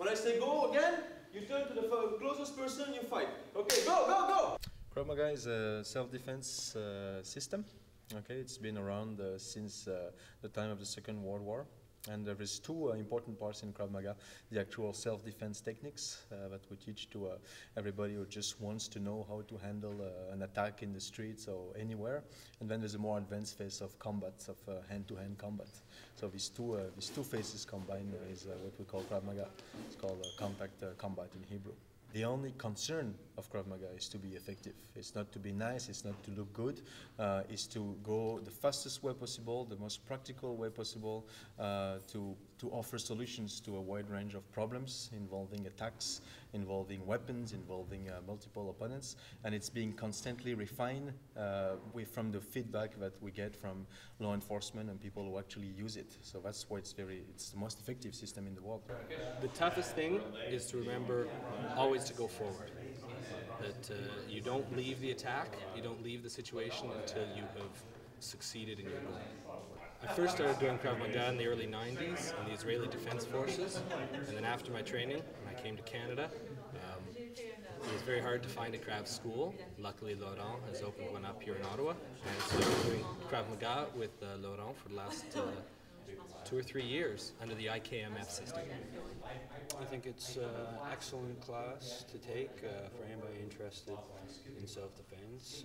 When I say go again, you turn to the closest person, you fight. Okay, go, go, go! Krav Maga is a self-defense system. Okay, it's been around since the time of the Second World War. And there is two important parts in Krav Maga: the actual self-defense techniques that we teach to everybody who just wants to know how to handle an attack in the streets or anywhere. And then there's a more advanced phase of combat, of hand-to-hand combat. So these two phases combined is what we call Krav Maga. It's called contact combat in Hebrew. The only concern of Krav Maga is to be effective. It's not to be nice, it's not to look good, it's to go the fastest way possible, the most practical way possible, to offer solutions to a wide range of problems involving attacks, involving weapons, involving multiple opponents, and it's being constantly refined from the feedback that we get from law enforcement and people who actually use it. So that's why it's the most effective system in the world. The toughest thing is to remember always to go forward. That you don't leave the attack, you don't leave the situation until you have succeeded in your goal. I first started doing Krav Maga in the early 90s in the Israeli Defense Forces, and then after my training, when I came to Canada, it was very hard to find a Krav school. Luckily, Laurent has opened one up here in Ottawa, and I started doing Krav Maga with Laurent for the last 2 or 3 years under the IKMF system. I think it's an excellent class to take for anybody interested in self-defense.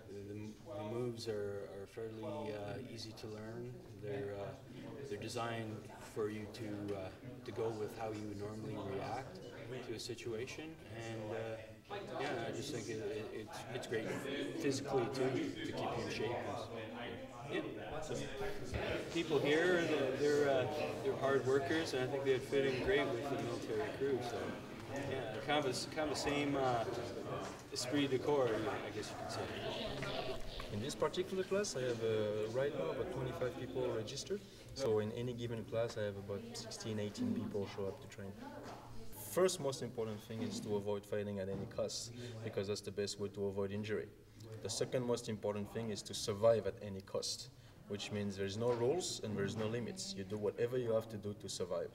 The moves are fairly easy to learn. They're designed for you to go with how you would normally react to a situation, and yeah, I just think it's great physically too to keep you in shape. Yeah. People here, they're hard workers, and I think they'd fit in great with the military crew. So, yeah, kind of the same esprit de corps, I guess you could say. In this particular class, I have right now about 25 people registered. So in any given class, I have about 16, 18 people show up to train. First most important thing is to avoid fighting at any cost, because that's the best way to avoid injury. The second most important thing is to survive at any cost, which means there's no rules and there's no limits. You do whatever you have to do to survive.